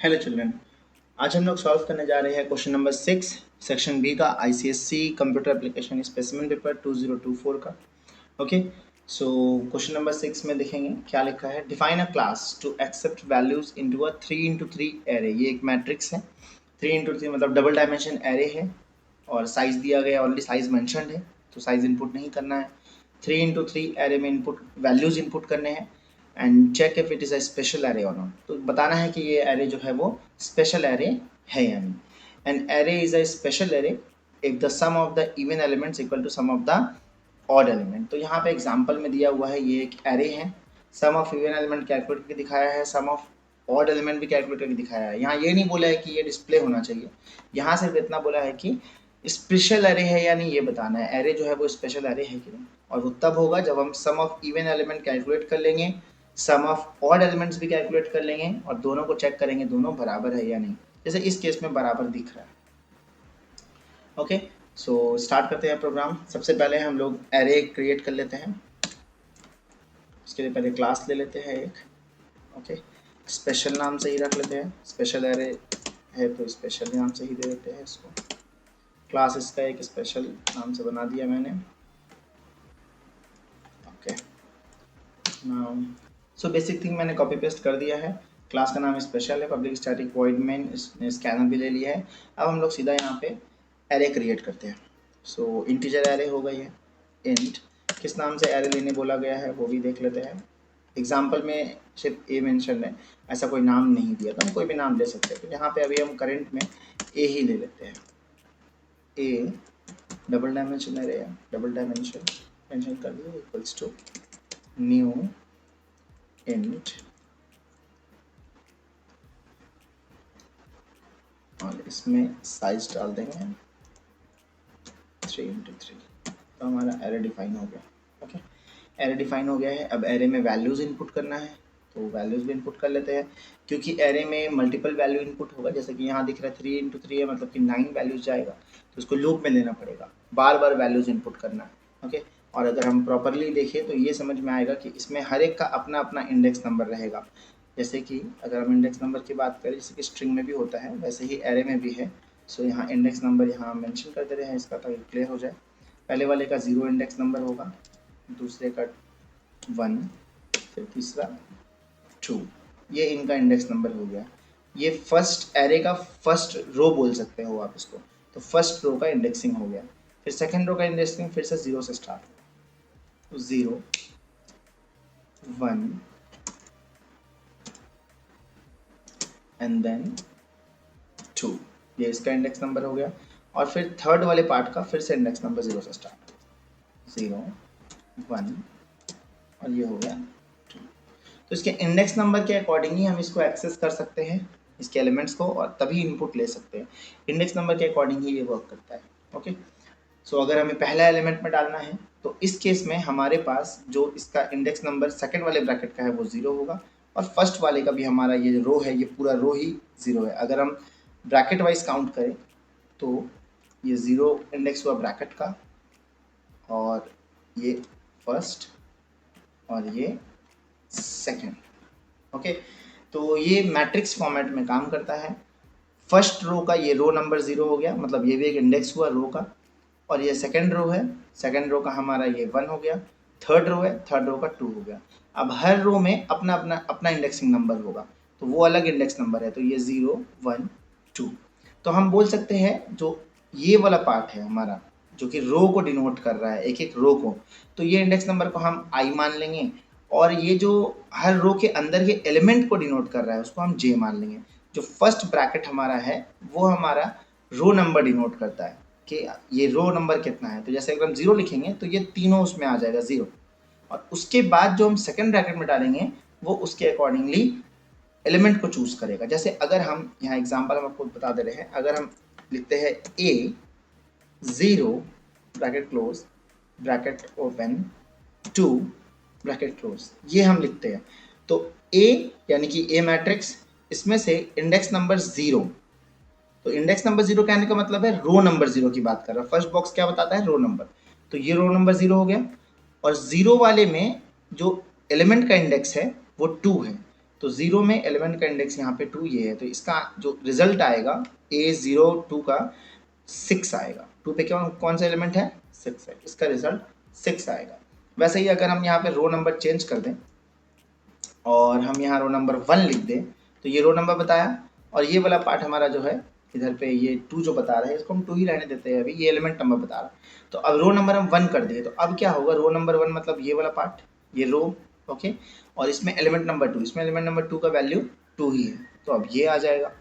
Hello children, आज हम लोग सॉल्व करने जा रहे हैं क्वेश्चन नंबर 6 सेक्शन बी का ICSC computer application specimen paper 2024 का। ओके, सो क्वेश्चन नंबर 6 में देखेंगे क्या लिखा है। Define a class to accept values into a 3x3 array. ये एक मैट्रिक्स है, 3x3 मतलब डबल डायमेंशन एरे है और साइज दिया गया, ऑलरेडी साइज मेंशन्ड है तो साइज इनपुट नहीं करना है। 3x3 एरे में इनपुट वैल्यूज इनपुट करने हैं and check if it is a special array और नॉट। तो बताना है कि ये एरे जो है वो स्पेशल एरे है या नहीं। And array is a special array if the sum of the even elements equal to sum of the odd element. तो यहाँ पे एग्जांपल में दिया हुआ है, ये एक एरे है, सम ऑफ इवन एलिमेंट कैलकुलेट करके दिखाया है, सम ऑफ ऑड एलिमेंट भी कैलकुलेट करके दिखाया है। यहाँ ये नहीं बोला है कि ये डिस्प्ले होना चाहिए, यहाँ सिर्फ इतना बोला है कि स्पेशल एरे है या नहीं ये बताना है। एरे जो है वो स्पेशल एरे है कि नहीं, और वो तब होगा जब हम सम ऑफ इवन एलिमेंट कैलकुलेट कर लेंगे, सम ऑफ ऑड एलिमेंट्स भी कैलकुलेट कर लेंगे और दोनों को चेक करेंगे दोनों बराबर है या नहीं। जैसे इस केस में बराबर दिख रहा है। ओके, सो स्टार्ट करते हैं प्रोग्राम। सबसे पहले हम लोग एरे क्रिएट कर लेते हैं। उसके लिए पहले क्लास ले लेते हैं एक। ओके, स्पेशल नाम से ही रख लेते हैं, स्पेशल एरे है तो स्पेशल नाम से ही दे देते हैं इसको। क्लास इसका एक स्पेशल नाम से बना दिया मैंने। Okay, now so basic thing मैंने कॉपी पेस्ट कर दिया है। क्लास का नाम स्पेशल है, पब्लिक स्टैटिक वॉइड मेन, इसने स्कैनर भी ले लिया है। अब हम लोग सीधा यहाँ पे एरे क्रिएट करते हैं। सो इंटीजर एरे हो गई है। इंट किस नाम से एरे लेने बोला गया है वो भी देख लेते हैं। एग्जाम्पल में सिर्फ ए मेंशन है, ऐसा कोई नाम नहीं दिया तो हम कोई भी नाम ले सकते हैं। तो यहाँ पे अभी हम करंट में ए ही ले लेते हैं। ए डबल डायमेंशन एरे है, डबल डायमेंशन मेंशन कर दिया इक्वल्स टू न्यू इंट और इसमें साइज डाल देंगे 3x3। तो हमारा एरे डिफाइन हो गया। ओके, एरे डिफाइन हो गया है। अब एरे में वैल्यूज़ इनपुट करना है तो वैल्यूज़ भी इनपुट कर लेते हैं, क्योंकि एरे में मल्टीपल वैल्यू इनपुट होगा। जैसे कि यहाँ दिख रहा है 3x3 है, मतलब कि 9 वैल्यूज़ जाएगा, तो उसको लूप में लेना पड़ेगा, बार बार वैल्यूज़ इनपुट करना है। ओके, और अगर हम प्रॉपरली देखें तो ये समझ में आएगा कि इसमें हर एक का अपना अपना इंडेक्स नंबर रहेगा। जैसे कि अगर हम इंडेक्स नंबर की बात करें, जैसे कि स्ट्रिंग में भी होता है वैसे ही एरे में भी है। सो यहाँ इंडेक्स नंबर यहाँ मेंशन कर दे रहे हैं इसका, ताकि क्लियर हो जाए। पहले वाले का 0 इंडेक्स नंबर होगा, दूसरे का 1, फिर तीसरा 2। ये इनका इंडेक्स नंबर हो गया। ये फर्स्ट एरे का फर्स्ट रो बोल सकते हो आप इसको। तो फर्स्ट रो का इंडेक्सिंग हो गया। फिर सेकंड रो का इंडेक्सिंग फिर से 0 से स्टार्ट होगा। तो 0 1 एंड देन 2, ये इसका इंडेक्स नंबर हो गया। और फिर थर्ड वाले पार्ट का फिर से इंडेक्स नंबर 0 से स्टार्ट, 0 1 और ये हो गया 2। तो इसके इंडेक्स नंबर के अकॉर्डिंग ही हम इसको एक्सेस कर सकते हैं, इसके एलिमेंट्स को, और तभी इनपुट ले सकते हैं। इंडेक्स नंबर के अकॉर्डिंग ही ये वर्क करता है। ओके, सो अगर हमें पहला एलिमेंट में डालना है तो इस केस में हमारे पास जो इसका इंडेक्स नंबर सेकंड वाले ब्रैकेट का है वो 0 होगा, और फर्स्ट वाले का भी हमारा ये रो है, ये पूरा रो ही 0 है। अगर हम ब्रैकेट वाइज काउंट करें तो ये 0 इंडेक्स हुआ ब्रैकेट का, और ये फर्स्ट और ये सेकंड। ओके, तो ये मैट्रिक्स फॉर्मेट में काम करता है। फर्स्ट रो का ये रो नंबर 0 हो गया, मतलब ये भी एक इंडेक्स हुआ रो का। और ये सेकंड रो है, सेकंड रो का हमारा ये 1 हो गया। थर्ड रो है, थर्ड रो का 2 हो गया। अब हर रो में अपना अपना अपना इंडेक्सिंग नंबर होगा, तो वो अलग इंडेक्स नंबर है। तो ये 0 1 2। तो हम बोल सकते हैं जो ये वाला पार्ट है हमारा, जो कि रो को डिनोट कर रहा है, एक एक रो को, तो ये इंडेक्स नंबर को हम i मान लेंगे। और ये जो हर रो के अंदर के एलिमेंट को डिनोट कर रहा है उसको हम j मान लेंगे। जो फर्स्ट ब्रैकेट हमारा है वो हमारा रो नंबर डिनोट करता है कि ये रो नंबर कितना है। तो जैसे अगर हम 0 लिखेंगे तो ये तीनों उसमें आ जाएगा 0, और उसके बाद जो हम सेकंड ब्रैकेट में डालेंगे वो उसके अकॉर्डिंगली एलिमेंट को चूज करेगा। जैसे अगर हम यहाँ एग्जांपल हम आपको बता दे रहे हैं, अगर हम लिखते हैं a 0 bracket close bracket open 2 bracket close, ये हम लिखते हैं, तो a यानी कि a मैट्रिक्स, इसमें से इंडेक्स नंबर 0। तो इंडेक्स नंबर 0 कहने का मतलब है रो नंबर 0 की बात कर रहा है। फर्स्ट बॉक्स क्या बताता है, रो नंबर। तो ये रो नंबर 0 हो गया, और 0 वाले में जो एलिमेंट का इंडेक्स है वो 2 है। तो 0 में एलिमेंट का इंडेक्स यहाँ पे 2 ये है, तो इसका जो रिजल्ट आएगा A02 का 6 आएगा। 2 पे कौन सा एलिमेंट है? 6 है, इसका रिजल्ट 6 आएगा। वैसे ही अगर हम यहाँ पे रो नंबर चेंज कर दें और हम यहाँ रो नंबर 1 लिख दें तो ये रो नंबर बताया, और ये वाला पार्ट हमारा जो है इधर पे ये 2 जो बता रहा है इसको हम 2 ही रहने देते हैं, अभी ये एलिमेंट नंबर बता रहा है। तो अब रो नंबर हम 1 कर दिए, तो अब क्या होगा, रो नंबर 1 मतलब ये वाला पार्ट, ये रो, ओके, और इसमें एलिमेंट नंबर 2, इसमें एलिमेंट नंबर 2 का वैल्यू 2 ही है, तो अब ये आ जाएगा।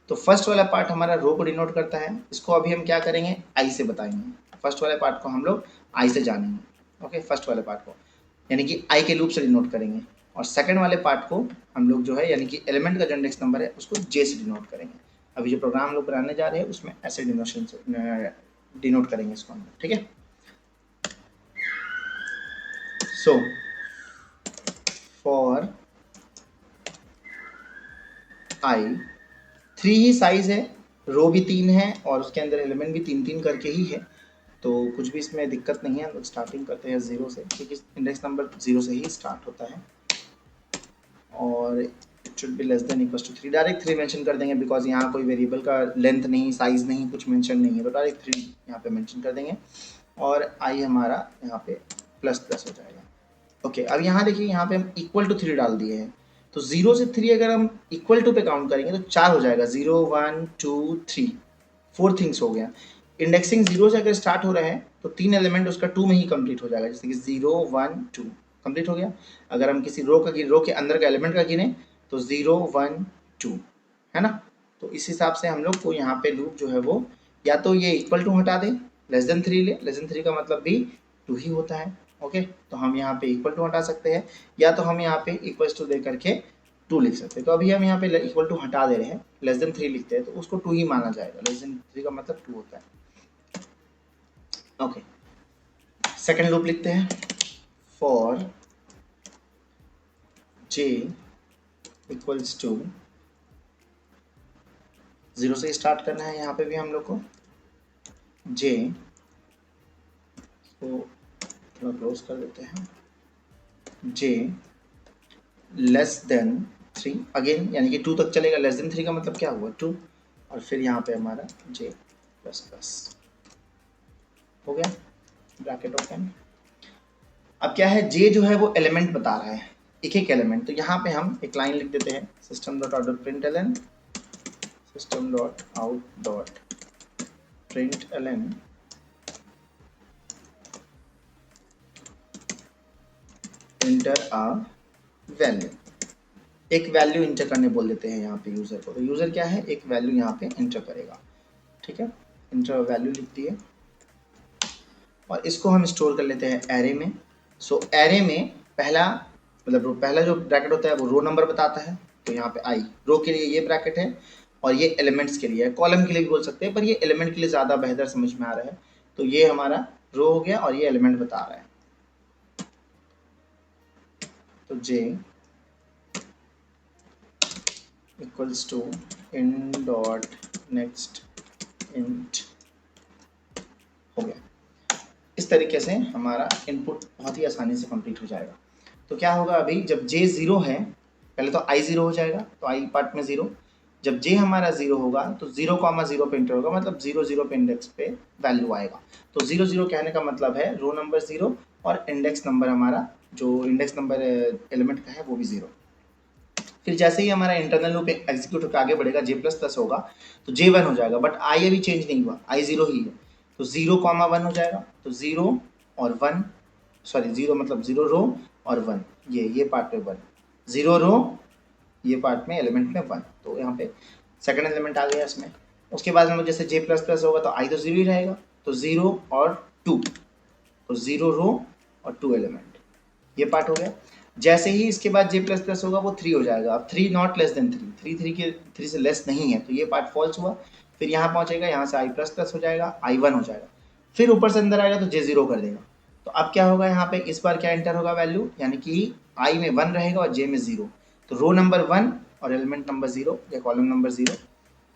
तो फर्स्ट वाला पार्ट हमारा रो को डिनोट करता है, इसको अभी हम क्या करेंगे, आई से बताएंगे। फर्स्ट वाले पार्ट को हम लोग आई से जानेंगे, ओके, फर्स्ट वाले पार्ट को यानी कि आई के लूप से डिनोट करेंगे, और सेकंड वाले पार्ट को हम लोग जो है यानी कि एलिमेंट का जो इंडेक्स नंबर है उसको जे से डिनोट करेंगे। अभी जो प्रोग्राम लोग बनाने जा रहे हैं उसमें ऐसे डिनोशन से डिनोट करेंगे इसको हम, ठीक है। So for I 3 he size है, रो भी 3 है और उसके अंदर एलिमेंट भी 3-3 करके ही है, तो कुछ भी इसमें दिक्कत नहीं है। हम लोग स्टार्टिंग करते हैं 0 से, क्योंकि इंडेक्स नंबर 0 से ही स्टार्ट होता है, और it should be less than equal to 3। Direct 3 mention कर देंगे, बिकॉज यहाँ कोई वेरिएबल का लेंथ नहीं, साइज नहीं, कुछ मेंशन नहीं है, तो डायरेक्ट 3 यहाँ पे मेंशन कर देंगे, और आई हमारा यहाँ पे प्लस हो जाएगा। ओके, अब यहाँ देखिए, यहाँ पे हम इक्वल टू 3 डाल दिए हैं, तो 0 से 3 अगर हम इक्वल टू पे काउंट करेंगे तो 4 हो जाएगा, 0 1 2 3, 4 थिंग्स हो गया। इंडेक्सिंग 0 से अगर स्टार्ट हो रहे हैं तो 3 एलिमेंट उसका 2 में ही कंप्लीट हो जाएगा, जैसे कि 0 1 2 कंप्लीट हो गया। अगर हम किसी रो के अंदर का एलिमेंट का गिने तो 0 1 2, है ना। तो इस हिसाब से हम लोग को यहाँ पे लूप जो है वो या तो ये इक्वल टू हटा दे, लेस देन 3 ले, लेस देन 3 का मतलब भी 2 ही होता है, ओके। तो हम यहाँ पे इक्वल टू हटा सकते हैं, या तो हम यहाँ पे इक्वल टू दे करके 2 लिख सकते हैं। तो अभी हम यहाँ पे इक्वल टू हटा दे रहे हैं, लेस देन 3 लिखते हैं तो उसको 2 ही माना जाएगा, लेस देन 3 का मतलब 2 होता है, ओके। सेकेंड लूप लिखते हैं, फॉर j इक्वल्स टू 0 से स्टार्ट करना है यहाँ पे भी हम लोग को, j को थोड़ा क्लोज कर देते हैं, j लेस देन 3 अगेन, यानी कि 2 तक चलेगा, लेस देन 3 का मतलब क्या हुआ 2, और फिर यहाँ पे हमारा j प्लस प्लस हो गया, ब्रैकेट ओपन। अब क्या है, j जो है वो एलिमेंट बता रहा है, एक एक एलिमेंट, तो यहाँ पे हम एक लाइन लिख देते हैं, system dot out dot print L N, system dot out dot print L N enter a value. एक वैल्यू इंटर करने बोल देते हैं यहाँ पे यूजर को, तो यूजर क्या है, एक वैल्यू यहाँ पे इंटर करेगा, ठीक है। इंटर वैल्यू लिख दिए, और इसको हम स्टोर कर लेते हैं एरे में। सो एरे में पहला पहला जो ब्रैकेट होता है वो रो नंबर बताता है, तो यहाँ पे आई रो के लिए ये ब्रैकेट है, और ये एलिमेंट्स के लिए है, कॉलम के लिए भी बोल सकते हैं, पर ये एलिमेंट के लिए ज़्यादा बेहतर समझ में आ रहा है। तो ये हमारा रो हो गया, और ये एलिमेंट बता रहा है, तो j equals to in dot next int हो गया। इस तरीके से हमारा इनपुट बहुत ही आसानी से कंप्लीट हो जाएगा। तो क्या होगा, अभी जब j 0 है, पहले तो i 0 हो जाएगा, तो i पार्ट में 0, जब j हमारा 0 होगा तो 0,0 पे इंटर होगा, मतलब 0 0 पे इंडेक्स पे वैल्यू आएगा। तो 0 0 कहने का मतलब है रो नंबर 0 और इंडेक्स नंबर हमारा जो इंडेक्स नंबर एलिमेंट का है वो भी 0। फिर जैसे ही हमारा इंटरनल लूप एग्जीक्यूट होकर आगे बढ़ेगा, j प्लस प्लस होगा तो j 1 हो जाएगा, बट i अभी चेंज नहीं हुआ, i 0 ही है, तो 0,1 हो जाएगा, तो 0 और 1, सॉरी 0 मतलब 0 रो और 1, ये पार्ट में 1, 0 रो ये पार्ट में एलिमेंट में 1, तो यहाँ पे सेकंड एलिमेंट आ गया इसमें। उसके बाद हम जैसे j प्लस प्लस होगा तो i तो 0 ही रहेगा, तो 0 और 2, तो 0 रो और 2 एलिमेंट, ये पार्ट हो गया। जैसे ही इसके बाद j प्लस प्लस होगा वो 3 हो जाएगा, अब 3 नॉट लेस देन 3, 3 से लेस नहीं है, तो ये पार्ट फॉल्स हुआ। फिर यहाँ पहुँचेगा, यहाँ से i प्लस प्लस हो जाएगा, i 1 हो जाएगा, फिर ऊपर से अंदर आएगा तो j 0 कर देगा। तो अब क्या होगा, यहाँ पे इस बार क्या एंटर होगा वैल्यू, यानी कि i में 1 रहेगा और j में 0, तो रो नंबर 1 और एलिमेंट नंबर 0 या कॉलम नंबर 0,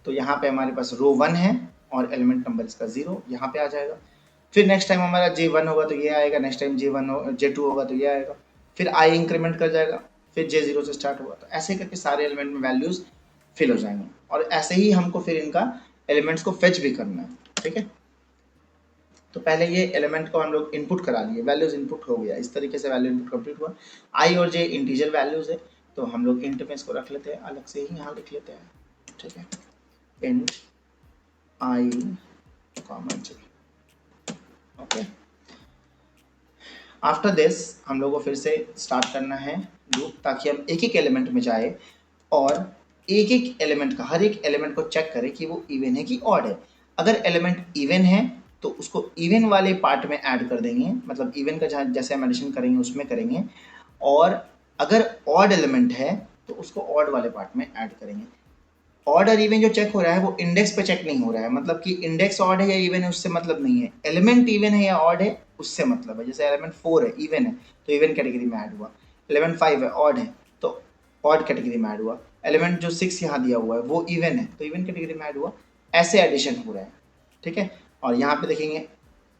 तो यहाँ पे हमारे पास रो 1 है और एलिमेंट नंबर इसका 0 यहाँ पे आ जाएगा। फिर नेक्स्ट टाइम हमारा j 1 होगा तो ये आएगा, नेक्स्ट टाइम j 2 होगा तो ये आएगा, फिर i इंक्रीमेंट कर जाएगा, फिर J0 से स्टार्ट हुआ। तो ऐसे करके सारे एलिमेंट में वैल्यूज फिल हो जाएंगे और ऐसे ही हमको फिर इनका एलिमेंट्स को फेच भी करना है। ठीक है, तो पहले ये एलिमेंट को हम लोग इनपुट करा लिए, वैल्यूज इनपुट हो गया, इस तरीके से वैल्यू इनपुट कंप्लीट हुआ। आई और जे इंटीजर वैल्यूज है, तो हम लोग इंट में इसको रख लेते हैं, अलग से ही यहाँ लिख लेते हैं। ठीक है, int I comma J. Okay, after this हम लोग को फिर से स्टार्ट करना है लूप, ताकि हम एक एक एलिमेंट में जाए और एक एक एलिमेंट का, हर एक एलिमेंट को चेक करें कि वो इवन है कि ऑड है। अगर एलिमेंट इवन है तो उसको इवन वाले पार्ट में ऐड कर देंगे, मतलब इवन का जहाँ जैसे हम एडिशन करेंगे उसमें करेंगे, और अगर ऑड एलिमेंट है तो उसको ऑड वाले पार्ट में ऐड करेंगे। ऑड और इवन जो चेक हो रहा है वो इंडेक्स पे चेक नहीं हो रहा है, मतलब कि इंडेक्स ऑड है या इवन है उससे मतलब नहीं है, एलिमेंट इवन है या ऑड है उससे मतलब है। जैसे एलिमेंट 4 है, इवन है, तो इवन कैटेगरी में ऐड हुआ। एलिमेंट 5 है, ऑड है, तो ऑड कैटेगरी में ऐड हुआ। एलिमेंट जो 6 यहाँ दिया हुआ है वो इवन है, तो इवन कैटेगरी में ऐड हुआ। ऐसे एडिशन हो रहा है। ठीक है, और यहाँ पे देखेंगे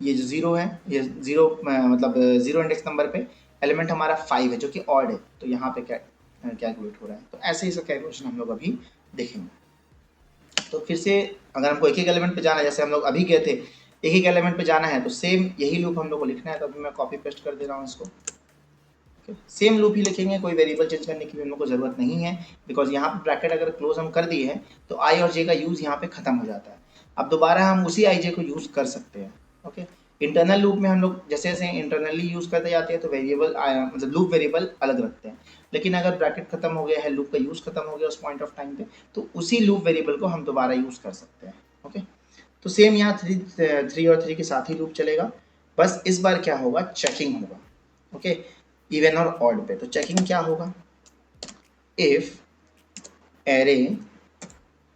ये जो 0 है, ये 0 मतलब 0 इंडेक्स नंबर पे एलिमेंट हमारा 5 है जो कि ऑड है, तो यहाँ पे कैलकुलेट हो रहा है। तो ऐसे ही सब कैलकुलेशन हम लोग अभी देखेंगे। तो फिर से अगर हमको एक एक एलिमेंट पे जाना है, जैसे हम लोग अभी गए थे एक एक एलिमेंट पे जाना है, तो सेम यही लूप हम लोग को लिखना है। तो अभी मैं कॉपी पेस्ट कर दे रहा हूँ इसको। सेम लूप ही लिखेंगे, कोई वेरिएबल चेंज करने की भी हम लोग को जरूरत नहीं है, बिकॉज यहाँ पे ब्रैकेट अगर क्लोज हम कर दिए हैं तो आई और जे का यूज यहाँ पे खत्म हो जाता है। अब दोबारा हम उसी आई जे को यूज कर सकते हैं। ओके, इंटरनल लूप में हम लोग जैसे जैसे इंटरनली यूज करते जाते हैं तो वेरिएबल मतलब लूप वेरिएबल अलग रखते हैं, लेकिन अगर ब्रैकेट खत्म हो गया है, लूप का यूज खत्म हो गया उस पॉइंट ऑफ टाइम पे, तो उसी लूप वेरिएबल को हम दोबारा यूज कर सकते हैं। ओके, तो सेम यहाँ 3 और 3 के साथ ही लूप चलेगा, बस इस बार क्या होगा, चेकिंग होगा। ओके, इवन और ऑड पे। तो चेकिंग क्या होगा, इफ एरे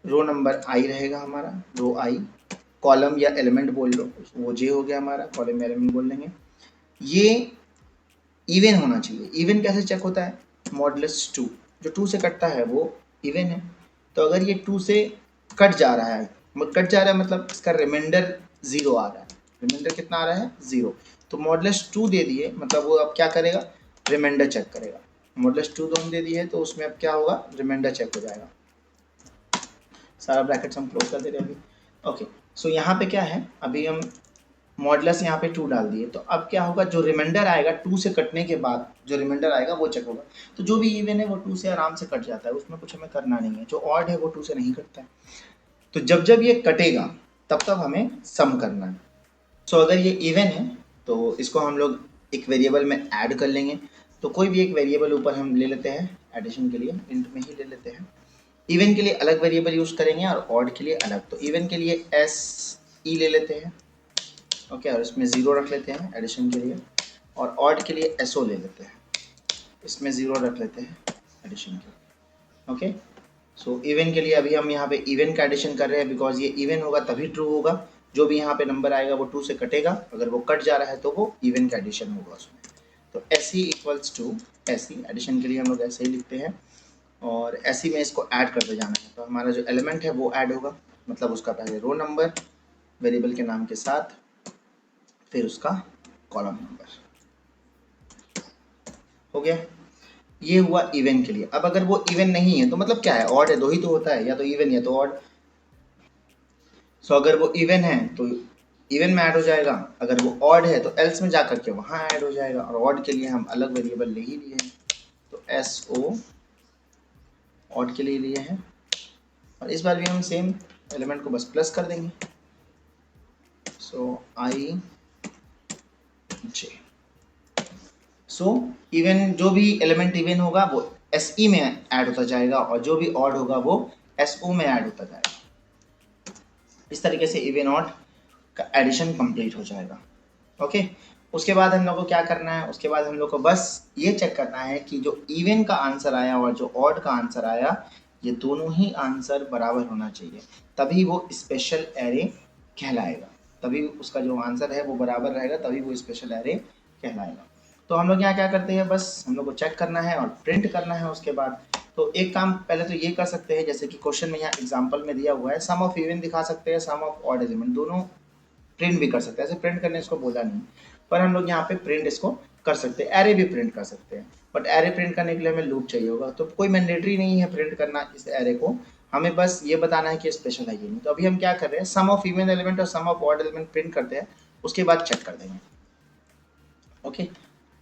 रो नंबर आई रहेगा हमारा, रो आई, कॉलम या एलिमेंट बोल लो, वो जे हो गया हमारा, कॉलम या एलिमेंट बोल लेंगे, ये इवन होना चाहिए। इवन कैसे चेक होता है, मॉडुलस 2, जो 2 से कटता है वो इवन है। तो अगर ये 2 से कट जा रहा है, मतलब इसका रिमाइंडर 0 आ रहा है, रिमाइंडर कितना आ रहा है, 0, तो मॉडुलस 2 दे दिए, मतलब वो अब क्या करेगा, रिमाइंडर चेक करेगा। मॉडुलस 2 दोनों दे दिए तो उसमें अब क्या होगा, रिमाइंडर चेक हो जाएगा। सारा ब्रैकेट्स हम क्लोज कर दे रहे हैं अभी। ओके, सो यहाँ पे क्या है, अभी हम मॉडुलस यहाँ पे 2 डाल दिए, तो अब क्या होगा, जो रिमाइंडर आएगा 2 से कटने के बाद जो रिमाइंडर आएगा वो चेक होगा। तो जो भी इवन है वो 2 से आराम से कट जाता है, उसमें कुछ हमें करना नहीं है। जो ऑड है वो 2 से नहीं कटता है, तो जब जब ये कटेगा तब तब हमें सम करना है। सो अगर ये इवन है तो इसको हम लोग एक वेरिएबल में ऐड कर लेंगे। तो कोई भी एक वेरिएबल ऊपर हम ले लेते हैं एडिशन के लिए, इंट में ही ले लेते हैं। इवन के लिए अलग वेरिएबल यूज करेंगे और ऑड के लिए अलग। तो इवन के लिए एस ई ले लेते हैं, ओके, और इसमें 0 रख लेते हैं एडिशन के लिए, और ऑड के लिए एस ओ ले लेते हैं, इसमें 0 रख लेते हैं एडिशन के लिए। ओके, सो इवन के लिए अभी हम यहाँ पे इवन का एडिशन कर रहे हैं, बिकॉज ये इवन होगा तभी ट्रू होगा, जो भी यहाँ पे नंबर आएगा वो 2 से कटेगा, अगर वो कट जा रहा है तो वो इवन का एडिशन होगा उसमें। तो S E equals to S E, addition के लिए हम लोग ऐसे ही लिखते हैं, और ऐसे में इसको ऐड करते जाना है। तो हमारा जो एलिमेंट है वो ऐड होगा, मतलब उसका पहले रो नंबर वेरिएबल के नाम के साथ, फिर उसका कॉलम नंबर, हो गया। ये हुआ इवन के लिए। अब अगर वो इवन नहीं है तो मतलब क्या है, ऑड है, दो ही तो होता है, या तो इवन या तो ऑड। सो अगर वो इवन है तो इवन में ऐड हो जाएगा, अगर वो ऑड है तो एल्स में जा करके वहाँ ऐड हो जाएगा, और ऑड के लिए हम अलग वेरिएबल ले ही लिए हैं, तो एस ओ ऑड के लिए लिए हैं, और इस बार भी हम सेम एलिमेंट को बस प्लस कर देंगे। सो आई जे, सो इवन जो भी एलिमेंट इवन होगा वो एस ई में ऐड होता जाएगा, और जो भी ऑड होगा वो एस ओ में ऐड होता जाएगा। इस तरीके से इवन ऑड का एडिशन कंप्लीट हो जाएगा। ओके, उसके बाद हम लोग को क्या करना है, उसके बाद हम लोग को बस ये चेक करना है कि जो इवन का आंसर आया और जो ऑड का आंसर आया, ये दोनों ही आंसर बराबर होना चाहिए, तभी वो स्पेशल एरे कहलाएगा। तभी उसका जो आंसर है वो बराबर रहेगा, तभी वो स्पेशल एरे कहलाएगा। तो हम लोग यहाँ क्या करते हैं, बस हम लोग को चेक करना है और प्रिंट करना है उसके बाद। तो एक काम पहले तो ये कर सकते हैं, जैसे कि क्वेश्चन में यहाँ एग्जांपल में दिया हुआ है, सम ऑफ इवन दिखा सकते हैं, सम ऑफ ऑड एलिमेंट, दोनों प्रिंट भी कर सकते हैं। ऐसे प्रिंट करने इसको बोला नहीं, पर हम लोग यहाँ पे प्रिंट इसको कर सकते हैं, एरे भी प्रिंट कर सकते हैं, बट एरे प्रिंट करने के लिए हमें लूप चाहिए होगा। तो कोई मैंडेटरी नहीं है प्रिंट करना इस एरे को, हमें बस ये बताना है कि स्पेशल है कि नहीं। तो अभी हम क्या कर रहे हैं, सम ऑफ इवन एलिमेंट और सम ऑफ ऑड एलिमेंट प्रिंट करते हैं, उसके बाद चेक कर देंगे। ओके,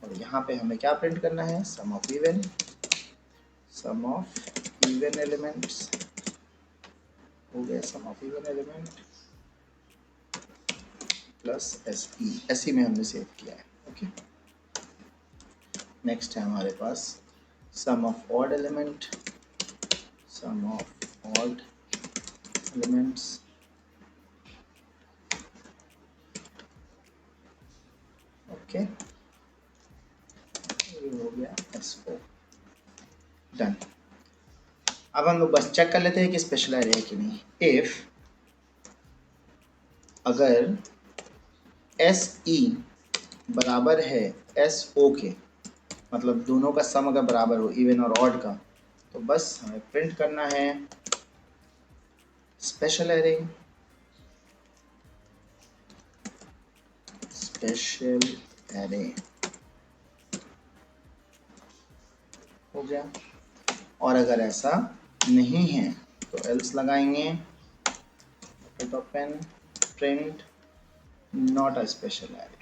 और यहाँ पे हमें क्या प्रिंट करना है, सम ऑफ इवन एलिमेंट्स हो गया, sum of even element plus S E में हमने सेव किया है। ओके, नेक्स्ट है हमारे पास sum of odd elements okay, ये हो गया SO, डन। अब हम लोग बस चेक कर लेते हैं कि स्पेशल एरे है कि नहीं। इफ अगर SE बराबर है SO के, मतलब दोनों का सम अगर बराबर हो, इवन और ऑड का, तो बस हमें प्रिंट करना है स्पेशल एरे। हो गया। और अगर ऐसा नहीं है तो एल्स लगाएंगे, print not a special array.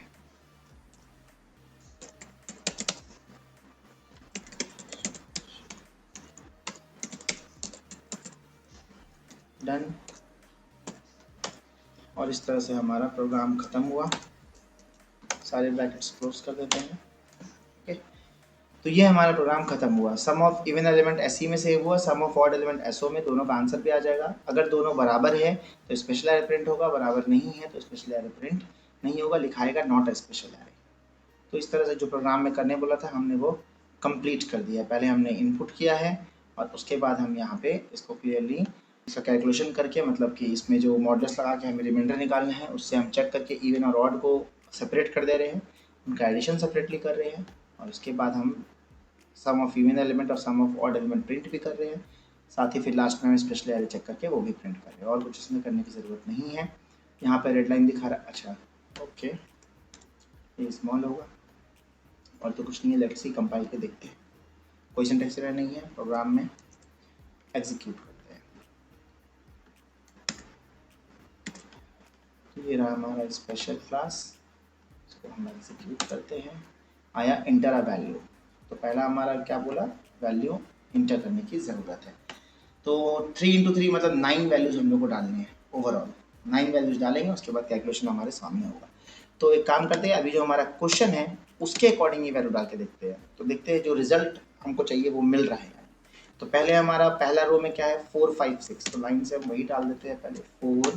Done. और इस तरह से हमारा प्रोग्राम खत्म हुआ। सारे ब्रैकेट्स क्लोज कर देते हैं। ओके, तो ये हमारा प्रोग्राम खत्म हुआ। सम ऑफ इवन एलिमेंट SE में सेव हुआ, सम ऑफ ऑड एलिमेंट SO में, दोनों का आंसर भी आ जाएगा। अगर दोनों बराबर है तो स्पेशल एरे प्रिंट होगा, बराबर नहीं है तो स्पेशल एरे प्रिंट नहीं होगा, लिखाएगा नॉट अ स्पेशल एरे। तो इस तरह से जो प्रोग्राम में करने बोला था हमने वो कंप्लीट कर दिया। पहले हमने इनपुट किया है और उसके बाद हम यहाँ पे इसको क्लियरली इसका कैलकुलेशन करके, मतलब कि इसमें जो मॉडल्स लगा के हमें रिमाइंडर निकालना है, उससे हम चेक करके इवन और ऑड को सेपरेट कर दे रहे हैं, उनका एडिशन सेपरेटली कर रहे हैं, और उसके बाद हम सम ऑफ इवन एलिमेंट और सम ऑफ ऑड एलिमेंट प्रिंट भी कर रहे हैं। साथ ही फिर लास्ट में हम स्पेशल एरे चेक करके वो भी प्रिंट कर रहे हैं, और कुछ इसमें करने की ज़रूरत नहीं है। यहाँ पर रेड लाइन दिखा रहा है, अच्छा ओके, ये स्मॉल होगा और तो कुछ नहीं है। लेट्स सी, कंपाइल के देखते हैं। कोई सिंटैक्स एरर नहीं है, प्रोग्राम में एग्जीक्यूट करते हैं। तो ये रहा हमारा स्पेशल क्लास, इसको हम एग्जीक्यूट करते हैं। आया इंटर अ वैल्यू, तो पहला हमारा क्या बोला, वैल्यू इंटर करने की ज़रूरत है। तो 3 × 3 मतलब 9 वैल्यूज़ हम लोग को डालनी है। ओवरऑल 9 वैल्यूज़ डालेंगे, उसके बाद कैलकुलेशन हमारे सामने होगा। तो एक काम करते हैं, अभी जो हमारा क्वेश्चन है उसके अकॉर्डिंग ये वैल्यू डाल के देखते हैं। तो देखते हैं जो रिजल्ट हमको चाहिए वो मिल रहा है। तो पहले हमारा पहला रो में क्या है, 4 5 6, तो लाइन से हम वही डाल देते हैं। पहले 4,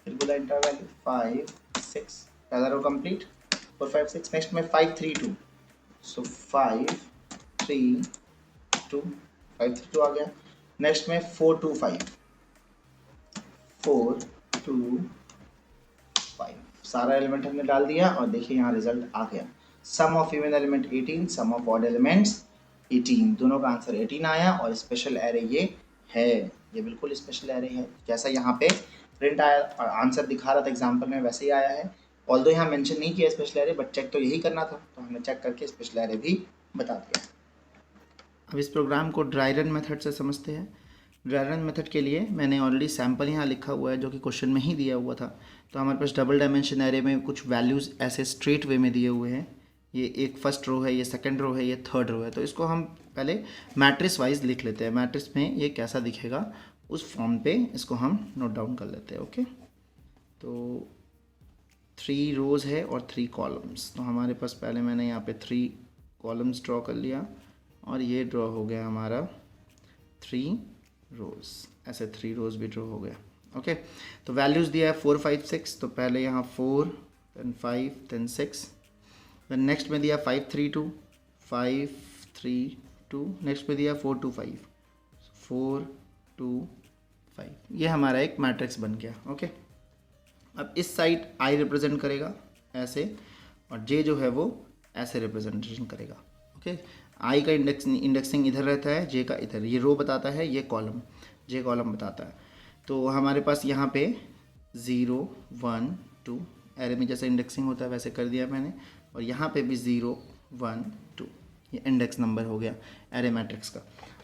फिर बोला इंटर वैल्यू 5 6, पहला रो कंप्लीट, 4 5 6। नेक्स्ट में 5 3 2, सो 5 3 2, 5 3 2 आ गया। नेक्स्ट में 4 2 5, 4 2 5, सारा एलिमेंट हमने डाल दिया और देखिए यहाँ रिजल्ट आ गया। Sum of even element 18, sum of odd elements 18, दोनों का आंसर 18 आया। और स्पेशल एरे ये है, ये बिल्कुल स्पेशल एरे है। जैसा यहाँ पे प्रिंट आया और आंसर दिखा रहा था एग्जाम्पल में, वैसे ही आया है। ऑल्दो यहाँ मेंशन नहीं किया स्पेशल एरे, बट चेक तो यही करना था, तो हमने चेक करके स्पेशल एरे भी बता दिया। अब इस प्रोग्राम को ड्राई रन मेथड से समझते हैं। ड्राई रन मेथड के लिए मैंने ऑलरेडी सैम्पल यहाँ लिखा हुआ है, जो कि क्वेश्चन में ही दिया हुआ था। तो हमारे पास डबल डायमेंशन एरे में कुछ वैल्यूज़ ऐसे स्ट्रेट वे में दिए हुए हैं। ये एक फर्स्ट रो है, ये सेकंड रो है, ये थर्ड रो है। तो इसको हम पहले मैट्रिक्स वाइज लिख लेते हैं। मैट्रिक्स में ये कैसा दिखेगा उस फॉर्म पे इसको हम नोट डाउन कर लेते हैं। ओके, तो 3 रोज़ है और 3 कॉलम्स। तो हमारे पास पहले मैंने यहाँ पे 3 कॉलम्स ड्रॉ कर लिया और ये ड्रॉ हो गया हमारा 3 रोज़, ऐसे 3 रोज़ भी ड्रॉ हो गया। ओके, तो वैल्यूज़ दिया है 4 5 6, तो पहले यहाँ 4 then 5 then 6, then नेक्स्ट में दिया 5 3 2 5 3 2, नेक्स्ट में दिया 4 2 5 4 2 5। ये हमारा एक मैट्रिक्स बन गया। ओके, अब इस साइड आई रिप्रेजेंट करेगा ऐसे, और जे जो है वो ऐसे रिप्रेजेंटेशन करेगा। ओके, आई का इंडेक्सिंग इधर रहता है, जे का इधर, ये रो बताता है, ये कॉलम, जे कॉलम बताता है। तो हमारे पास यहाँ पे 0 1 2 एरे में जैसे इंडेक्सिंग होता है वैसे कर दिया मैंने, और यहाँ पे भी 0 1 2, ये इंडेक्स नंबर हो गया एरे मैट्रिक्स का।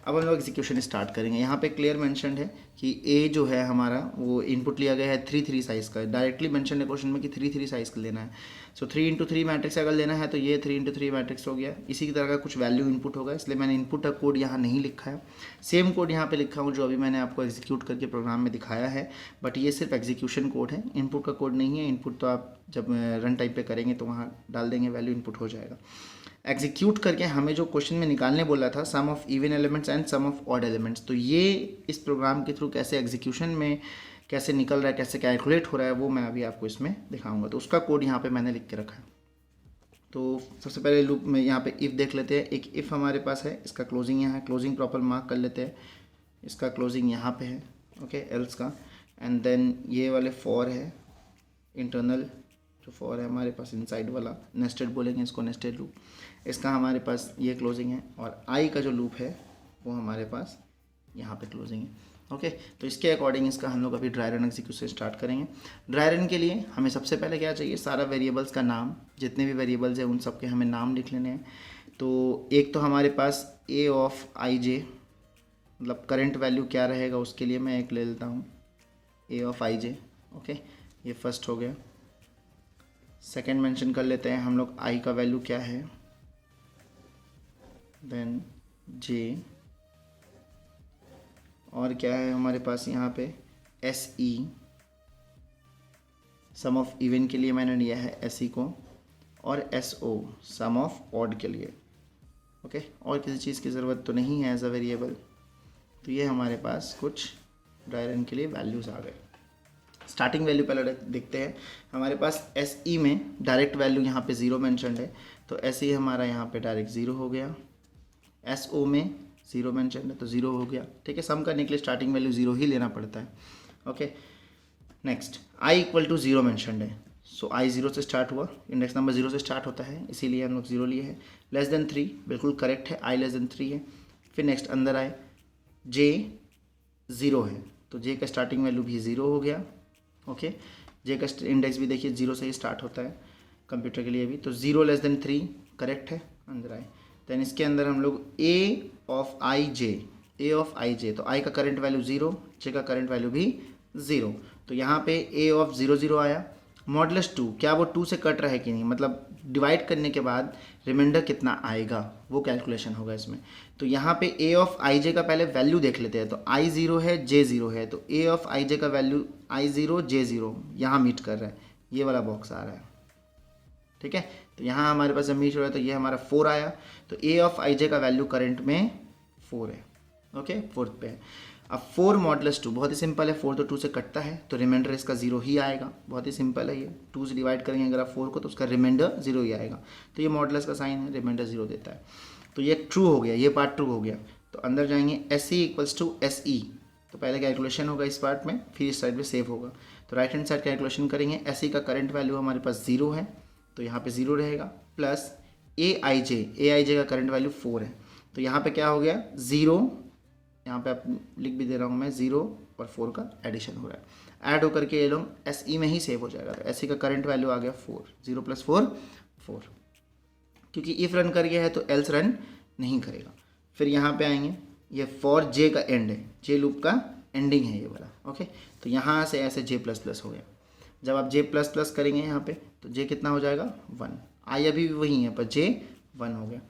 अब हम लोग एग्जीक्यूशन स्टार्ट करेंगे। यहाँ पे क्लियर मेंशन्ड है कि ए जो है हमारा वो इनपुट लिया गया है 3 साइज़ का, डायरेक्टली मेंशन है क्वेश्चन में कि 3 साइज़ का लेना है। सो 3 × 3 मैट्रिक्स अगर लेना है तो ये 3 × 3 मैट्रिक्स हो गया। इसी की तरह का कुछ वैल्यू इनपुट होगा, इसलिए मैंने इनपुट का कोड यहाँ नहीं लिखा है। सेम कोड यहाँ पे लिखा हूँ जो अभी मैंने आपको एग्जीक्यूट करके प्रोग्राम में दिखाया है, बट ये सिर्फ एग्जीक्यूशन कोड है, इनपुट का कोड नहीं है। इनपुट तो आप जब रन टाइम पे करेंगे तो वहाँ डाल देंगे, वैल्यू इनपुट हो जाएगा। एग्जीक्यूट करके हमें जो क्वेश्चन में निकालने बोला था sum of even elements and sum of odd elements, तो ये इस प्रोग्राम के थ्रू कैसे एग्जीक्यूशन में कैसे निकल रहा है, कैसे कैलकुलेट हो रहा है, वो मैं अभी आपको इसमें दिखाऊंगा। तो उसका कोड यहाँ पे मैंने लिख के रखा है। तो सबसे पहले लूप में यहाँ पे इफ़ देख लेते हैं। एक इफ़ हमारे पास है, इसका क्लोजिंग यहाँ है, क्लोजिंग प्रॉपर मार्क कर लेते हैं। इसका क्लोजिंग यहाँ पे है, ओके, एल्स का। एंड देन ये वाले फॉर है, इंटरनल जो फॉर है हमारे पास इनसाइड वाला, नेस्टेड बोलेंगे इसको, नेस्टेड लूप। इसका हमारे पास ये क्लोजिंग है, और आई का जो लूप है वो हमारे पास यहाँ पे क्लोजिंग है, ओके। तो इसके अकॉर्डिंग इसका हम लोग अभी ड्राई रन एग्जीक्यूशन स्टार्ट करेंगे। ड्राई रन के लिए हमें सबसे पहले क्या चाहिए, सारा वेरिएबल्स का नाम, जितने भी वेरिएबल्स हैं उन सब के हमें नाम लिख लेने हैं। तो एक तो हमारे पास ए ऑफ आई जे, मतलब करंट वैल्यू क्या रहेगा उसके लिए मैं एक ले लेता हूँ, ए ऑफ आई जे, ओके, ये फर्स्ट हो गया। सेकेंड मेंशन कर लेते हैं हम लोग आई का वैल्यू क्या है, देन जे, और क्या है हमारे पास यहाँ पे S E, sum of even के लिए मैंने लिया है एस ई को, और S O sum of odd के लिए, ओके। और किसी चीज़ की ज़रूरत तो नहीं है एज अ वेरिएबल। तो ये हमारे पास कुछ ड्राई रन के लिए वैल्यूज़ आ गए। स्टार्टिंग वैल्यू पहले देखते हैं। हमारे पास एस ई में डायरेक्ट वैल्यू यहाँ पे 0 मेंशन्ड है, तो एस ई हमारा यहाँ पे डायरेक्ट 0 हो गया। एस ओ में 0 मेंशन्ड है तो 0 हो गया, ठीक है। सम करने के लिए स्टार्टिंग वैल्यू 0 ही लेना पड़ता है, okay. Next I equal to 0 mentioned है, सो आई 0 से स्टार्ट हुआ, इंडेक्स नंबर 0 से स्टार्ट होता है, इसीलिए हम लोग 0 लिए हैं। लेस देन 3 बिल्कुल करेक्ट है, आई लेस देन 3 है। फिर नेक्स्ट अंदर आए, जे 0 है, तो जे का स्टार्टिंग वैल्यू भी 0 हो गया, ओके। जे का इंडेक्स भी देखिए 0 से ही स्टार्ट होता है कंप्यूटर के लिए भी, तो 0 लेस देन 3 करेक्ट है, अंदर आए। देन इसके अंदर हम लोग ए of I J, A of आई जे, तो आई का करंट वैल्यू 0, जे का करंट वैल्यू भी 0, तो यहाँ पे ए ऑफ 0 0 आया। मॉडुलस 2, क्या वो 2 से कट रहा है कि नहीं, मतलब डिवाइड करने के बाद रिमाइंडर कितना आएगा वो कैलकुलेशन होगा इसमें। तो यहाँ पे ए ऑफ आई जे का पहले वैल्यू देख लेते हैं। तो आई 0 है, जे 0 है, तो ए ऑफ आई जे का वैल्यू आई 0 जे 0 यहाँ मीट कर रहा है, ये वाला बॉक्स आ रहा है, ठीक है। तो यहाँ हमारे पास जब मीट हो रहा है तो ये हमारा 4 आया, तो ए ऑफ आई जे का वैल्यू करंट में 4 है, ओके, 4th पे है। अब 4 मॉडुलस 2 बहुत ही सिंपल है, 4 तो 2 से कटता है, तो रिमाइंडर इसका 0 ही आएगा, बहुत ही सिंपल है ये। 2 से डिवाइड करेंगे अगर आप 4 को तो उसका रिमाइंडर 0 ही आएगा, तो ये मॉडुलस का साइन है, रिमाइंडर 0 देता है, तो ये ट्रू हो गया, ये पार्ट ट्रू हो गया। तो अंदर जाएंगे S E equals to S E, तो पहले कैलकुलेशन होगा इस पार्ट में, फिर इस साइड में सेव होगा। तो राइट हैंड साइड कैलकुलेशन करेंगे, एस ई का करंट वैल्यू हमारे पास 0 है, तो यहाँ पे 0 रहेगा, प्लस ए आई जे का करंट वैल्यू 4 है, तो यहाँ पे क्या हो गया 0, यहाँ पे आप लिख भी दे रहा हूँ मैं, 0 और 4 का एडिशन हो रहा है, ऐड होकर के ये लोग एस ई में ही सेव हो जाएगा। तो एस ई का करंट वैल्यू आ गया 4, 0 + 4 4, क्योंकि इफ़ रन कर गया है तो एल्स रन नहीं करेगा। फिर यहाँ पे आएंगे, ये फॉर जे का एंड है, जे लूप का एंडिंग है ये वाला, ओके। तो यहाँ से ऐसे जे प्लस प्लस हो गया। जब आप जे प्लस प्लस करेंगे यहाँ पे तो जे कितना हो जाएगा 1, आई अभी भी वही है पर जे 1 हो गया।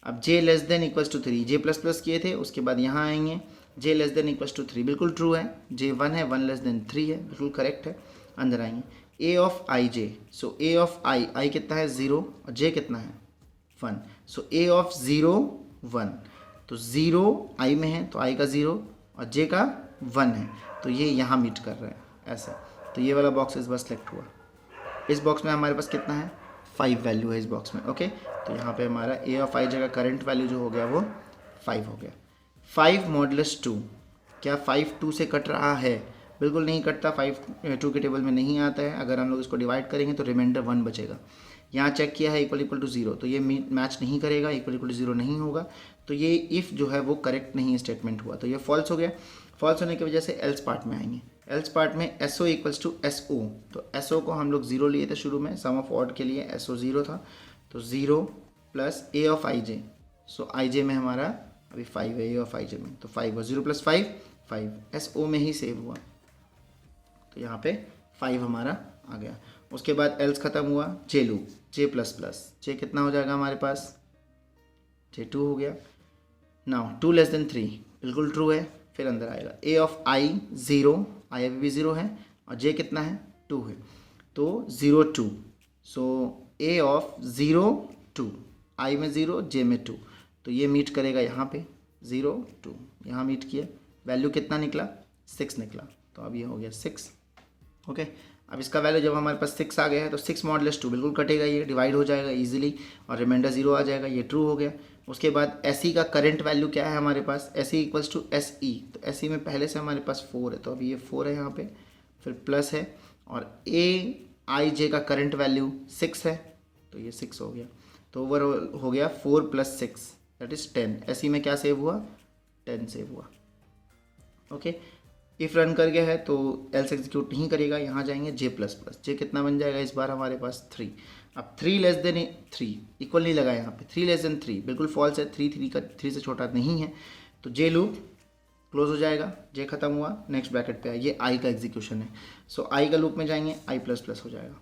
अब j less than equals to 3, j plus plus किए थे, उसके बाद यहाँ आएंगे j less than equals to 3, बिल्कुल ट्रू है, जे 1 है, 1 लेस देन 3 है, बिल्कुल करेक्ट है। अंदर आएंगे ए of I J, so A of आई कितना है 0 और जे कितना है 1, सो ए ऑफ 0 1, तो 0 आई में है तो आई का 0 और जे का 1 है, तो ये यहाँ मीट कर रहा है ऐसा। तो ये वाला बॉक्स इस बार सेलेक्ट हुआ। इस बॉक्स में हमारे पास कितना है 5 वैल्यू है इस बॉक्स में, ओके। तो यहाँ पे हमारा ए ऑफ आई जे का करंट वैल्यू जो हो गया वो 5 हो गया। 5 मॉडुलस 2, क्या 5 2 से कट रहा है, बिल्कुल नहीं कटता, 5 2 के टेबल में नहीं आता है। अगर हम लोग इसको डिवाइड करेंगे तो रिमाइंडर 1 बचेगा। यहाँ चेक किया है इक्वल टू 0, तो ये मैच नहीं करेगा, इक्वल टू 0 नहीं होगा, तो ये इफ़ जो है वो करेक्ट नहीं स्टेटमेंट हुआ, तो ये फॉल्स हो गया। फॉल्स होने की वजह से एल्स पार्ट में आएंगे। एल्स पार्ट में S O equals to S O, तो एस ओ को हम लोग 0 लिए थे शुरू में, सम ऑफ ऑड के लिए एस ओ 0 था, तो 0 प्लस ए ऑफ आई जे। सो आई जे में हमारा अभी 5 है, ए ऑफ आई जे में, तो 5 हुआ, 0 + 5 5, एस ओ में ही सेव हुआ, तो यहाँ पे 5 हमारा आ गया। उसके बाद एल्स ख़त्म हुआ, जे लूप, जे प्लस प्लस, जे कितना हो जाएगा हमारे पास, जे 2 हो गया। नाउ 2 <3 बिल्कुल ट्रू है, फिर अंदर आएगा ए ऑफ आई 0, आई अभी भी 0 है, और जे कितना है 2 है, तो 0 2, सो ए ऑफ 0 2, आई में 0 जे में 2, तो ये मीट करेगा यहाँ पे 0 2, यहाँ मीट किया, वैल्यू कितना निकला 6 निकला, तो अब ये हो गया 6। ओके, अब इसका वैल्यू जब हमारे पास 6 आ गया है तो 6 मॉडलेस 2 बिल्कुल कटेगा, ये डिवाइड हो जाएगा इजीली और रिमाइंडर 0 आ जाएगा, ये ट्रू हो गया। उसके बाद एस ई का करंट वैल्यू क्या है हमारे पास, S E equals to S E, तो एस ई में पहले से हमारे पास 4 है, तो अभी ये 4 है यहाँ पे, फिर प्लस है, और ए आई जे का करंट वैल्यू 6 है, तो ये 6 हो गया, तो ओवर हो गया 4 + 6 दैट इज़ 10। एस ई में क्या सेव हुआ 10 सेव हुआ। ओके, इफ़ रन कर गया है तो एल्स एग्जीक्यूट नहीं करेगा, यहाँ जाएंगे जे प्लस प्लस, जे कितना बन जाएगा इस बार हमारे पास 3। अब 3 < 3 इक्वल नहीं लगा यहाँ पे, 3 < 3 बिल्कुल फॉल्स है, 3 से छोटा नहीं है, तो जे लूप क्लोज हो जाएगा, जे खत्म हुआ, नेक्स्ट ब्रैकेट पे है, ये आई का एग्जीक्यूशन है, सो आई का लूप में जाएंगे, आई प्लस प्लस हो जाएगा,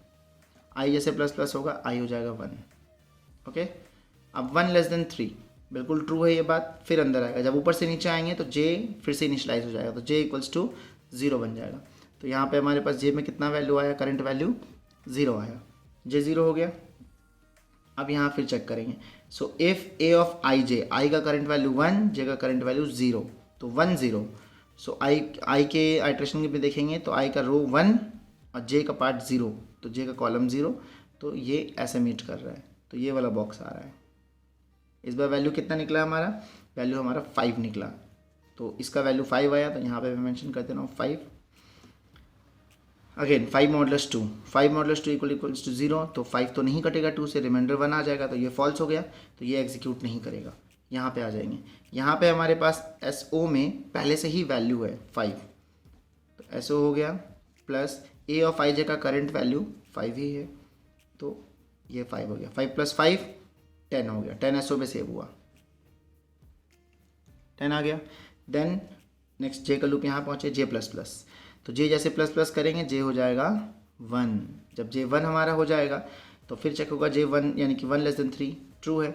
आई जैसे प्लस प्लस होगा आई हो जाएगा 1। ओके, अब 1 < 3 बिल्कुल ट्रू है ये बात, फिर अंदर आएगा, जब ऊपर से नीचे आएंगे तो जे फिर से इनिशलाइज हो जाएगा, तो जे इक्वल्स टू 0 बन जाएगा, तो यहाँ पे हमारे पास जे में कितना वैल्यू आया, करंट वैल्यू 0 आया, जे 0 हो गया। अब यहाँ फिर चेक करेंगे, सो इफ़ ए ऑफ आई जे, आई का करंट वैल्यू 1, जे का करंट वैल्यू 0, तो 1 0, सो आई के आइट्रेशन में देखेंगे तो आई का रो 1 और जे का पार्ट 0, तो जे का कॉलम 0, तो ये ऐसे मीट कर रहा है, तो ये वाला बॉक्स आ रहा है। इस बार वैल्यू कितना निकला हमारा, वैल्यू हमारा 5 निकला, तो इसका वैल्यू 5 आया, तो यहाँ पे मैं मेंशन कर दे रहा हूँ 5। Again 5 modulus 2, 5 modulus 2 equals to 0, तो 5 तो नहीं कटेगा 2 से, रिमाइंडर 1 आ जाएगा, तो ये फॉल्स हो गया, तो ये एग्जीक्यूट नहीं करेगा। यहाँ पे आ जाएंगे, यहाँ पे हमारे पास एस ओ में पहले से ही वैल्यू है 5, तो एस ओ हो गया, प्लस ए ऑफ आई जे का करंट वैल्यू 5 ही है, तो ये 5 हो गया, 5 + 5 10 हो गया, 10 एस ओ में सेव हुआ, 10 आ गया। देन नेक्स्ट जे का लूप यहाँ पहुँचे, जे प्लस प्लस, तो जे जैसे प्लस प्लस करेंगे जे हो जाएगा 1, जब जे 1 हमारा हो जाएगा तो फिर चेक होगा जे 1 यानी कि 1 < 3 ट्रू है,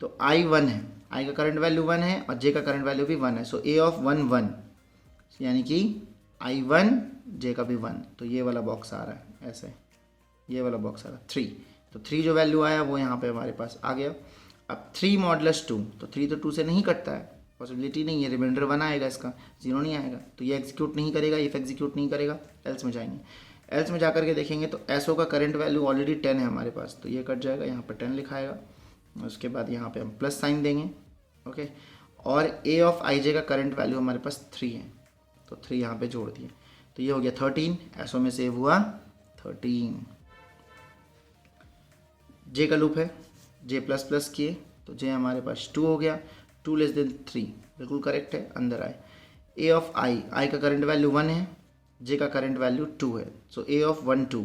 तो आई 1 है, आई का करंट वैल्यू 1 है और जे का करंट वैल्यू भी 1 है, सो ए ऑफ 1 1, यानी कि आई 1 जे का भी 1, तो ये वाला बॉक्स आ रहा है ऐसे, ये वाला बॉक्स आ रहा है 3, तो 3 जो वैल्यू आया वो यहाँ पे हमारे पास आ गया। अब 3 मॉडल्स 2, तो 3 तो 2 से नहीं कटता है, पॉसिबिलिटी नहीं है, रिमाइंडर 1 आएगा, इसका 0 नहीं आएगा, तो ये एग्जीक्यूट नहीं करेगा, इफ एग्जीक्यूट नहीं करेगा, एल्स में जाएंगे, एल्स में जा करके देखेंगे तो एसओ का करंट वैल्यू ऑलरेडी 10 है हमारे पास, तो ये कट जाएगा, यहाँ पर 10 लिखाएगा, उसके बाद यहाँ पे हम प्लस साइन देंगे। ओके, और ए ऑफ आई जे का करंट वैल्यू हमारे पास 3 है, तो 3 यहाँ पे जोड़ दिए, तो ये हो गया 13, एसओ में सेव हुआ 13। जे का लूप है, जे प्लस प्लस किए, तो जे हमारे पास 2 हो गया, 2 < 3 बिल्कुल करेक्ट है, अंदर आए। ए ऑफ आई, आई का करंट वैल्यू 1 है, जे का करंट वैल्यू 2 है, सो ए ऑफ 1 2,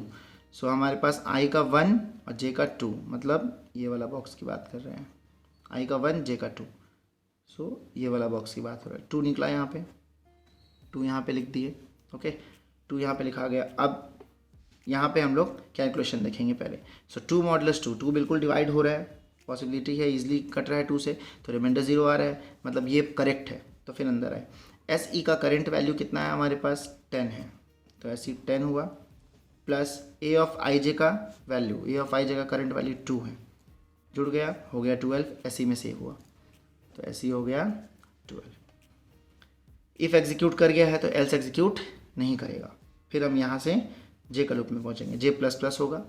सो हमारे पास आई का 1 और जे का 2, मतलब ये वाला बॉक्स की बात कर रहे हैं, आई का 1 जे का 2, सो ये वाला बॉक्स की बात हो रहा है, 2 निकला यहाँ पे, 2 यहाँ पे लिख दिए। ओके, 2 यहाँ पे लिखा गया। अब यहाँ पे हम लोग कैलकुलेशन देखेंगे पहले, सो 2 मॉडल्स 2 बिल्कुल डिवाइड हो रहा है, पॉसिबिलिटी है, इजीली कट रहा है 2 से, तो रिमाइंडर 0 आ रहा है, मतलब ये करेक्ट है, तो फिर अंदर आए। एस ई का करंट वैल्यू कितना है हमारे पास 10 है, तो एस ई 10 हुआ, प्लस ए ऑफ आई जे का वैल्यू, ए ऑफ आई जे का करंट वैल्यू 2 है, जुड़ गया, हो गया 12, एस ई में सेव हुआ, तो एस ई हो गया 12। इफ़ एग्जीक्यूट कर गया है तो एल्स एग्जीक्यूट नहीं करेगा। फिर हम यहाँ से जे का लूप में पहुँचेंगे, जे प्लस प्लस होगा,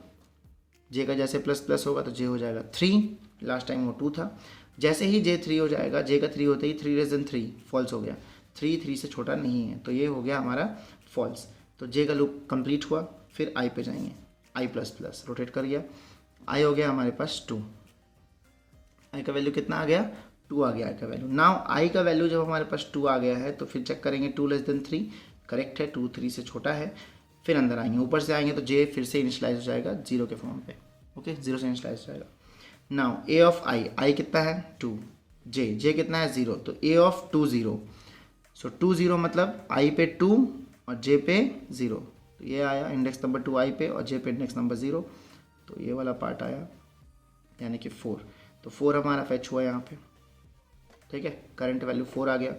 जे का जैसे प्लस प्लस होगा तो जे हो जाएगा 3, लास्ट टाइम वो 2 था, जैसे ही जे 3 हो जाएगा, जे का 3 होते ही 3 < 3 फॉल्स हो गया, 3 से छोटा नहीं है, तो ये हो गया हमारा फॉल्स, तो जे का लूप कंप्लीट हुआ। फिर आई पे जाएंगे, आई प्लस प्लस रोटेट कर गया, आई हो गया हमारे पास 2, आई का वैल्यू कितना आ गया 2 आ गया आई का वैल्यू। नाउ आई का वैल्यू जब हमारे पास 2 आ गया है तो फिर चेक करेंगे 2 < 3 करेक्ट है, 2 3 से छोटा है, फिर अंदर आएंगे, ऊपर से आएंगे तो जे फिर से इनिशलाइज हो जाएगा 0 के फॉर्म पे। ओके, 0 से इनिशलाइज हो जाएगा, नाउ ए ऑफ आई कितना है 2, जे कितना है 0, तो ए ऑफ 2 0, सो 2 0 मतलब आई पे 2 और जे पे 0, तो ये आया इंडेक्स नंबर 2 आई पे और जे पे इंडेक्स नंबर 0, तो ये वाला पार्ट आया यानी कि 4, तो 4 हमारा फैच हुआ यहाँ पे, ठीक है, करंट वैल्यू 4 आ गया।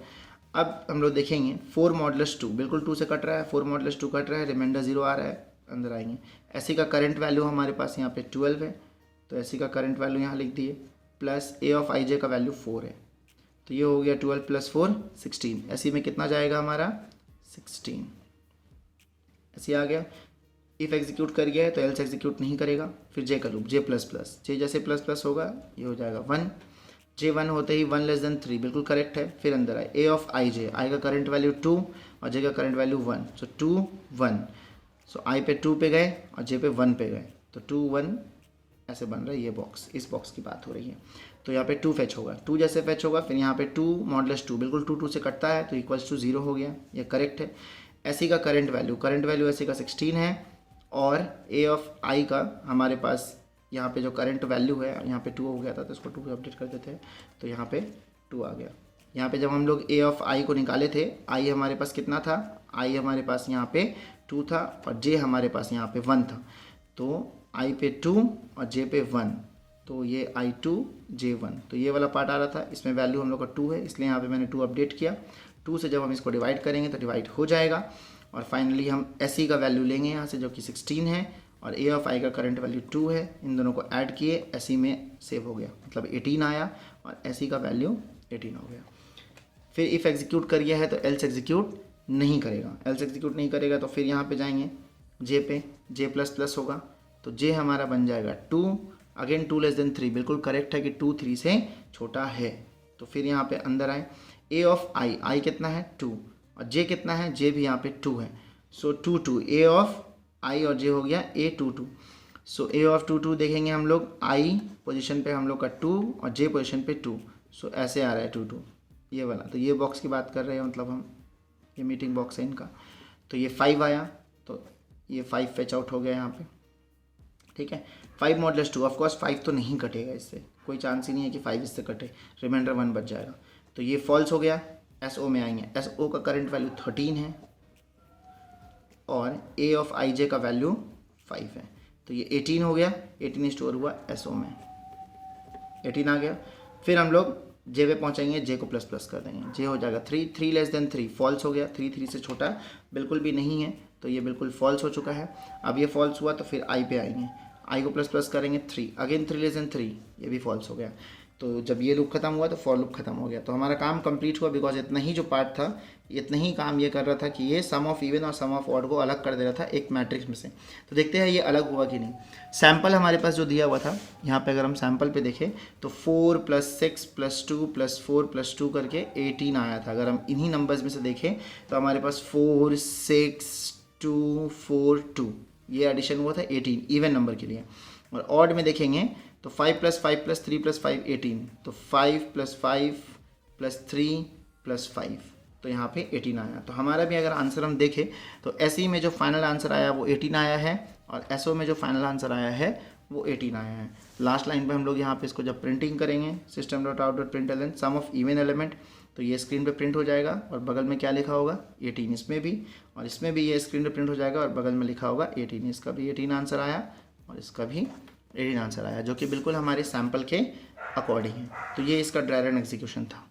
अब हम लोग देखेंगे 4 मॉडुलस 2 बिल्कुल 2 से कट रहा है, 4 मॉडुलस 2 कट रहा है, रिमाइंडर 0 आ रहा है, अंदर आएंगे। ऐसी का करंट वैल्यू हमारे पास यहाँ पे 12 है, तो ऐसी का करंट वैल्यू यहाँ लिख दिए, प्लस ए ऑफ आई जे का वैल्यू 4 है, तो ये हो गया 12 + 4 16, ऐसी में कितना जाएगा हमारा 16, ऐसे आ गया। इफ़ एग्जीक्यूट कर गया है तो एल्स एग्जीक्यूट नहीं करेगा। फिर जे का लूप, जे प्लस प्लस, जे जैसे प्लस प्लस होगा ये हो जाएगा 1, जे 1 होते ही 1 लेस देन 3 बिल्कुल करेक्ट है। फिर अंदर आए ए ऑफ आई जे, आई का करंट वैल्यू 2 और जे का करंट वैल्यू 1, सो 2 1, सो आई पे 2 पे गए और जे पे 1 पे गए, तो 2 1 ऐसे बन रहा है ये बॉक्स, इस बॉक्स की बात हो रही है। तो यहाँ पे 2 फैच होगा, 2 जैसे फैच होगा फिर यहाँ पे 2 मॉडुलस 2 बिल्कुल 2 2 से कटता है तो इक्वल्स टू 0 हो गया, ये करेक्ट है। ऐसी का करंट वैल्यू ऐसी का 16 है और ए ऑफ आई का हमारे पास यहाँ पे जो करंट वैल्यू है यहाँ पे 2 हो गया था तो इसको 2 पे अपडेट कर देते हैं, तो यहाँ पे 2 आ गया। यहाँ पे जब हम लोग ए ऑफ आई को निकाले थे, आई हमारे पास कितना था, आई हमारे पास यहाँ पे 2 था और जे हमारे पास यहाँ पे 1 था, तो आई पे 2 और जे पे 1, तो ये I2 J1, तो ये वाला पार्ट आ रहा था, इसमें वैल्यू हम लोग का 2 है इसलिए यहाँ पे मैंने 2 अपडेट किया। 2 से जब हम इसको डिवाइड करेंगे तो डिवाइड हो जाएगा और फाइनली हम SE का वैल्यू लेंगे यहाँ से जो कि 16 है और ए ऑफ आई का करंट वैल्यू 2 है, इन दोनों को ऐड किए SE में सेव हो गया, मतलब 18 आया और SE का वैल्यू 18 हो गया। फिर इफ़ एग्जीक्यूट कर गया है तो एल्स एग्जीक्यूट नहीं करेगा, एल्स एग्जीक्यूट नहीं करेगा तो फिर यहाँ पे जाएंगे जे पे, जे प्लस प्लस होगा तो जे हमारा बन जाएगा 2, अगेन 2 लेस देन 3 बिल्कुल करेक्ट है कि 2 3 से छोटा है, तो फिर यहाँ पे अंदर आए ए ऑफ आई, आई कितना है 2 और जे कितना है, जे भी यहाँ पे 2 है, सो 2 2, ए ऑफ आई और जे हो गया ए 2 2, सो ए ऑफ 2 2 देखेंगे हम लोग, आई पोजीशन पे हम लोग का 2 और जे पोजीशन पे 2, सो ऐसे आ रहा है 2 2 ये वाला, तो ये बॉक्स की बात कर रहे हैं मतलब हम, ये मीटिंग बॉक्स है इनका, तो ये 5 आया तो ये 5 फैच आउट हो गया यहाँ पे, ठीक है। 5 मॉडुलस 2, ऑफकोर्स 5 तो नहीं कटेगा, इससे कोई चांस ही नहीं है कि 5 इससे कटे, रिमाइंडर 1 बच जाएगा, तो ये फॉल्स हो गया। SO में आएंगे, SO का करंट वैल्यू 13 है और ए ऑफ आई जे का वैल्यू 5 है, तो ये 18 हो गया, 18 स्टोर हुआ SO में, 18 आ गया। फिर हम लोग जे पे पहुँचेंगे, जे को प्लस प्लस कर देंगे, जे हो जाएगा 3, 3 लेस देन 3 फॉल्स हो गया, 3 3 से छोटा बिल्कुल भी नहीं है, तो ये बिल्कुल फॉल्स हो चुका है। अब ये फॉल्स हुआ तो फिर आई पे आएंगे, आई को प्लस प्लस करेंगे 3, अगेन 3 लेस देन 3, ये भी फॉल्स हो गया। तो जब ये लूप खत्म हुआ तो फॉर लूप खत्म हो गया, तो हमारा काम कंप्लीट हुआ, बिकॉज इतना ही जो पार्ट था इतना ही काम ये कर रहा था कि ये सम ऑफ इवन और सम ऑफ ऑड को अलग कर दे रहा था एक मैट्रिक्स में से। तो देखते हैं ये अलग हुआ कि नहीं। सैम्पल हमारे पास जो दिया हुआ था यहाँ पे, अगर हम सैम्पल पे देखें तो 4 + 6 + 2 + 4 + 2 करके 18 आया था। अगर हम इन्हीं नंबर्स में से देखें तो हमारे पास 4 6 2 4 2 ये एडिशन हुआ था 18 इवन नंबर के लिए। और ऑड में देखेंगे तो 5 + 5 + 3 + 5 18, तो 5 + 5 + 3 + 5, तो यहाँ पे 18 आया। तो हमारा भी अगर आंसर हम देखें तो SE में जो फाइनल आंसर आया वो 18 आया है और SO में जो फाइनल आंसर आया है वो 18 आया है। लास्ट लाइन पे हम लोग यहाँ पे इसको जब प्रिंटिंग करेंगे system.out.println some of even element, तो ये स्क्रीन पे प्रिंट हो जाएगा और बगल में क्या लिखा होगा 18, इसमें भी और इसमें भी ये स्क्रीन पे प्रिंट हो जाएगा और बगल में लिखा होगा 18। इसका भी 18 आंसर आया और इसका भी 18 आंसर आया, जो कि बिल्कुल हमारे सैम्पल के अकॉर्डिंग है। तो ये इसका ड्राई रन एग्जीक्यूशन था।